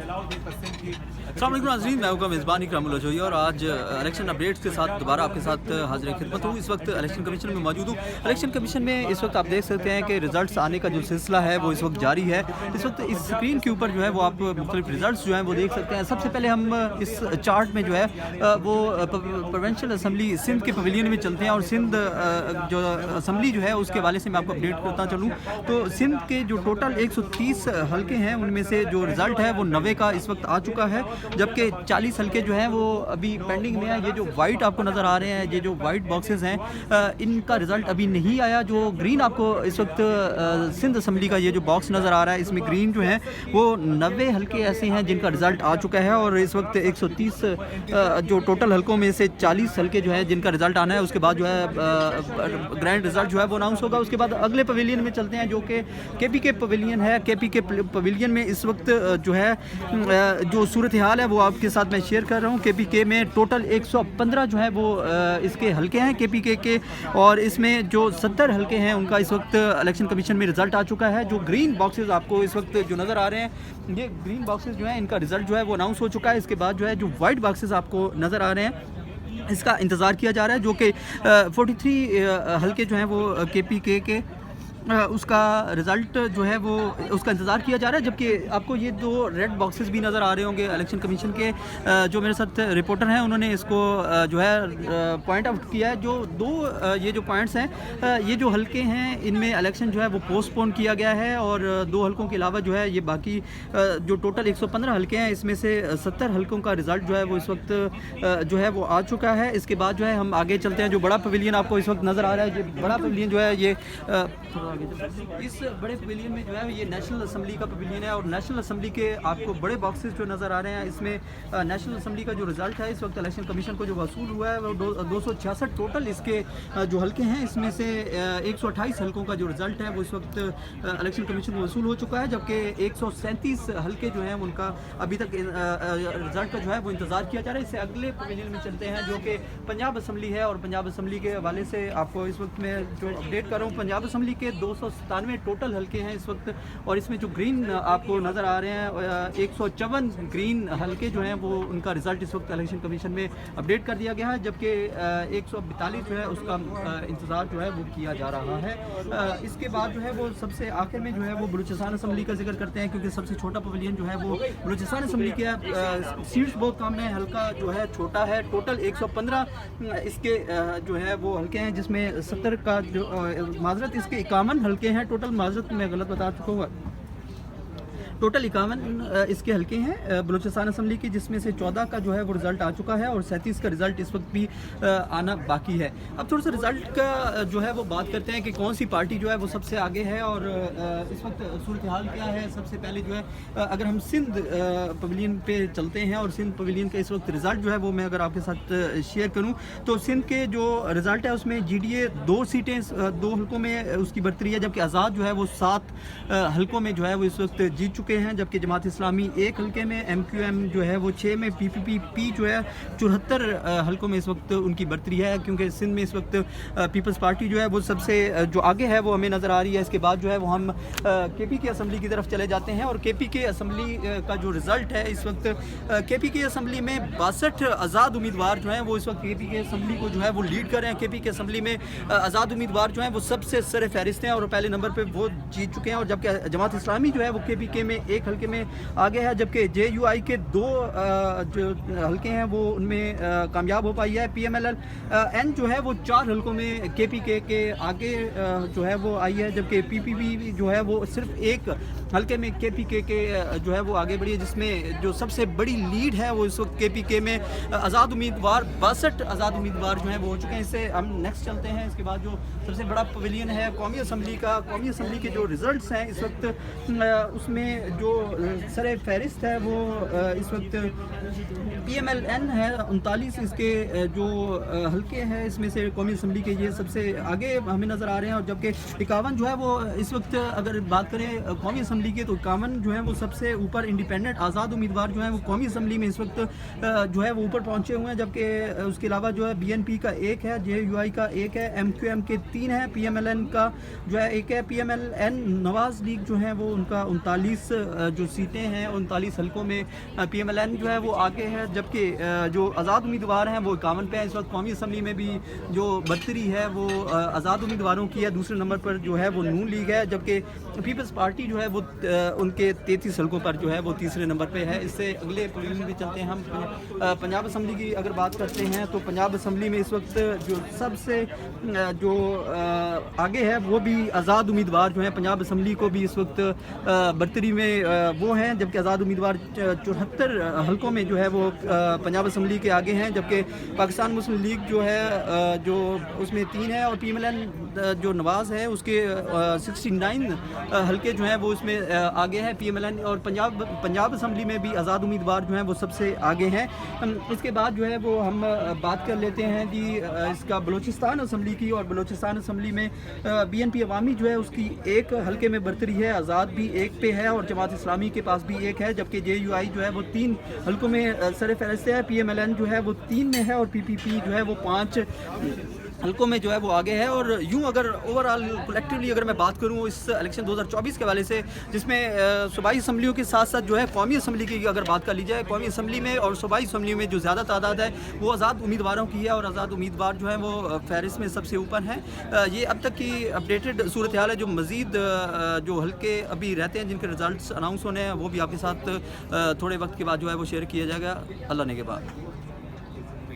अस्सलामुअलैकुम नाज़रीन, मैं हूं मेज़बान इकराम उल्लाह और आज इलेक्शन अपडेट्स के साथ दोबारा आपके साथ हाजिर खिदमत हूँ। इस वक्त इलेक्शन कमीशन में मौजूद हूँ। इलेक्शन कमीशन में इस वक्त आप देख सकते हैं कि रिजल्ट्स आने का जो सिलसिला है वो इस वक्त जारी है। इस वक्त इस स्क्रीन के ऊपर जो है वो आप मुख्तलिफ रिजल्ट्स जो हैं वो देख सकते हैं। सबसे पहले हम इस चार्ट में जो है वो प्रोविंशियल असम्बली सिंध के पवेलियन में चलते हैं और सिंध जो असम्बली जो है उसके हवाले से मैं आपको अपडेट करता चलूँ तो सिंध के जो टोटल 130 हल्के हैं उनमें से जो रिज़ल्ट है वो 90 का इस वक्त आ चुका है, जबकि 40 हल्के जो हैं वो अभी पेंडिंग में है। ये जो वाइट आपको नज़र आ रहे हैं, ये जो वाइट बॉक्सेस हैं, इनका रिज़ल्ट अभी नहीं आया। जो ग्रीन आपको इस वक्त सिंध असम्बली का ये जो बॉक्स नज़र आ रहा है, इसमें ग्रीन जो है वो 90 हल्के ऐसे हैं जिनका रिज़ल्ट आ चुका है और इस वक्त 130 जो टोटल हल्कों में से 40 हल्के जो है जिनका रिज़ल्ट आना है। उसके बाद जो है ग्रैंड रिज़ल्ट जो है वो अनाउंस होगा। उसके बाद अगले पवेलियन में चलते हैं जो कि KPK पवेलियन है। KPK पवेलियन में इस वक्त जो है जो सूरत हाल है वो आपके साथ मैं शेयर कर रहा हूँ। KPK में टोटल 115 जो है वो इसके हल्के हैं KPK के, और इसमें जो 70 हल्के हैं उनका इस वक्त इलेक्शन कमीशन में रिज़ल्ट आ चुका है। जो ग्रीन बॉक्सेस आपको इस वक्त जो नज़र आ रहे हैं, ये ग्रीन बॉक्सेस जो हैं इनका रिज़ल्ट जो है वो अनाउंस हो चुका है। इसके बाद जो है जो वाइट बॉक्सेस आपको नज़र आ रहे हैं इसका इंतज़ार किया जा रहा है, जो कि 43 हल्के जो हैं वो KPK के उसका रिज़ल्ट जो है वो उसका इंतज़ार किया जा रहा है। जबकि आपको ये दो रेड बॉक्सेस भी नज़र आ रहे होंगे इलेक्शन कमीशन के। जो मेरे साथ रिपोर्टर हैं उन्होंने इसको जो है पॉइंट आउट किया है। जो दो ये जो पॉइंट्स हैं, ये जो हल्के हैं इनमें इलेक्शन जो है वो पोस्टपोन किया गया है और दो हल्कों के अलावा जो है ये बाकी जो टोटल 115 हल्के हैं इसमें से 70 हल्कों का रिज़ल्ट जो है वो इस वक्त जो है वो आ चुका है। इसके बाद जो है हम आगे चलते हैं। जो बड़ा पवेलियन आपको इस वक्त नज़र आ रहा है, ये बड़ा पवेलियन जो है ये इस बड़े पवेलियन में जो है ये नेशनल असम्बली का पवेलियन है और नेशनल असम्बली के आपको बड़े बॉक्सेस जो नज़र आ रहे हैं इसमें नेशनल असम्बली का जो रिज़ल्ट है इस वक्त इलेक्शन कमीशन को जो वसूल हुआ है वो 266 टोटल इसके जो हल्के हैं इसमें से 128 हल्कों का जो रिज़ल्ट है वो इस वक्त इलेक्शन कमीशन को वसूल हो चुका है। जबकि 137 हल्के जो हैं उनका अभी तक रिज़ल्ट का जो है वो इंतज़ार किया जा रहा है। इससे अगले पवेलियन में चलते हैं जो कि पंजाब असम्बली है और पंजाब असम्बली के हवाले से आपको इस वक्त मैं जो अपडेट कर रहा हूँ। पंजाब असम्बली के 297 टोटल हल्के हैं इस वक्त और इसमें जो ग्रीन आपको नज़र आ रहे हैं 154 ग्रीन हल्के जो हैं वो उनका रिज़ल्ट इस वक्त इलेक्शन कमीशन में अपडेट कर दिया गया है। जबकि 142 जो है उसका इंतज़ार जो है वो किया जा रहा है। इसके बाद जो है वो सबसे आखिर में जो है वो बलूचिस्तान असम्बली का जिक्र करते हैं क्योंकि सबसे छोटा पवेलियन जो है वो बलूचिस्तान असम्बली के सीट्स बहुत कम है, हल्का जो है छोटा है। टोटल 115 इसके जो है वो हल्के हैं जिसमें 70 का जो माजरत इसके 51 हल्के हैं टोटल। माजरत मैं गलत बता चुका हूँ, टोटल 51 इसके हल्के हैं बलूचिस्तान असम्बली की, जिसमें से 14 का जो है वो रिज़ल्ट आ चुका है और 37 का रिज़ल्ट इस वक्त भी आना बाकी है। अब थोड़ा सा रिज़ल्ट का जो है वो बात करते हैं कि कौन सी पार्टी जो है वो सबसे आगे है और इस वक्त सूरत हाल क्या है। सबसे पहले जो है अगर हम सिंध पवेलियन पे चलते हैं और सिंध पवेलियन का इस वक्त रिज़ल्ट जो है वो मैं अगर आपके साथ शेयर करूँ तो सिंध के जो रिज़ल्ट है उसमें GDA 2 सीटें 2 हल्कों में उसकी बढ़तरी है, जबकि आज़ाद जो है वो 7 हल्कों में जो है वो इस वक्त जीत चुके हैं। जबकि जमात इस्लामी 1 हल्के में, MQM जो है वो 6 में, PPP जो है 74 हल्कों में इस वक्त उनकी बढ़तरी है क्योंकि सिंध में इस वक्त पीपल्स पार्टी जो है वो सबसे जो आगे है वो हमें नज़र आ रही है। इसके बाद जो है वो हम KPK असम्बली की तरफ चले जाते हैं और KPK असम्बली का जो रिज़ल्ट है इस वक्त KPK असम्बली में 62 आज़ाद उम्मीदवार जो हैं वो इस वक्त KPK असम्बली को जो है वो लीड कर रहे हैं। KPK असम्बली में आज़ाद उम्मीदवार जो हैं वो सबसे सर फहरिस्त हैं और पहले नंबर पर वो जीत चुके हैं। और जबकि जमात इस्लामी जो है वो KPK में 1 हल्के में आगे है, जबकि JUI के 2 जो हल्के हैं वो उनमें कामयाब हो पाई है। PMLL N जो है वो 4 हल्कों में KPK के आगे जो है वो आई है, जबकि PPP जो है वो सिर्फ 1 हल्के में KPK के जो है वो आगे बढ़ी है, जिसमें जो सबसे बड़ी लीड है वो इस वक्त KPK में आज़ाद उम्मीदवार 62 आज़ाद उम्मीदवार जो हैं वो हो चुके हैं। इससे हम नेक्स्ट चलते हैं। इसके बाद जो सबसे बड़ा पवेलियन है कौमी असम्बली का, कौमी असम्बली के जो रिज़ल्ट्स हैं इस वक्त उसमें जो सर फहरिस्त है वो इस वक्त PMLN है 39 इसके जो हल्के हैं इसमें से कौमी असम्बली के ये सबसे आगे हमें नज़र आ रहे हैं। और जबकि 51 जो है वो इस वक्त अगर बात करें कौमी असम्बली असम्बली के तो 51 जो है वो सबसे ऊपर इंडिपेंडेंट आज़ाद उम्मीदवार जो है वो कौमी असम्बली में इस वक्त जो है वो ऊपर पहुंचे हुए हैं, जबकि उसके अलावा जो है BNP का 1 है, JUI का 1 है, MQM के 3 है, PMLN का जो है 1 है, PMLN नवाज लीग जो है वो उनका 39 जो सीटें हैं 39 हल्कों में PMLN जो है वो आगे है, जबकि जो आज़ाद उम्मीदवार हैं वो 51 पे हैं। इस वक्त कौमी असम्बली में भी जो बर्तरी है वो आज़ाद उम्मीदवारों की है। दूसरे नंबर पर जो है वो नून लीग है, जबकि पीपल्स पार्टी जो है वो उनके 33 हल्कों पर जो है वो तीसरे नंबर पे है। इससे अगले प्रोविजन भी चलते हैं हम। पंजाब असम्बली की अगर बात करते हैं तो पंजाब असम्बली में इस वक्त जो सबसे जो आगे है वो भी आज़ाद उम्मीदवार जो है पंजाब असम्बली को भी इस वक्त बर्तरी में वो हैं, जबकि आज़ाद उम्मीदवार 74 हल्कों में जो है वो पंजाब असम्बली के आगे हैं, जबकि पाकिस्तान मुस्लिम लीग जो है जो उसमें 3 है और PMLN जो नवाज है उसके 69 हल्के जो हैं वो इसमें आगे हैं PMLN। और पंजाब असम्बली में भी आज़ाद उम्मीदवार जो हैं वो सबसे आगे हैं। इसके बाद जो है वो हम बात कर लेते हैं कि इसका बलूचिस्तान असम्बली की, और बलूचिस्तान असम्बली में BNP अवामी जो है उसकी 1 हल्के में बर्तरी है, आज़ाद भी 1 पे है और जमात इस्लामी के पास भी 1 है, जबकि JUI जो है वो 3 हल्कों में सर फहरिस्त है, PMLN जो है वो 3 में है और PPP जो है वो 5 हल्कों में जो है वो आगे है। और यूं अगर ओवरऑल कलेक्टिवली अगर मैं बात करूं इस इलेक्शन 2024 के वाले से, जिसमें सूबाई असम्बलियों के साथ साथ जो है कौमी असम्बली की अगर बात कर ली जाए, कौमी असम्बली में और सूबाई असम्बली में जो ज़्यादा तादाद है वो आज़ाद उम्मीदवारों की है और आज़ाद उम्मीदवार जो है वो फहरिस्त में सबसे ऊपर हैं। ये अब तक की अपडेटेड सूरत हाल है। जो मज़ीद जो हल्के अभी रहते हैं जिनके रिजल्ट अनाउंस होने हैं वो भी आपके साथ थोड़े वक्त के बाद जो है वो शेयर किया जाएगा। अल्लाह ने के बाद।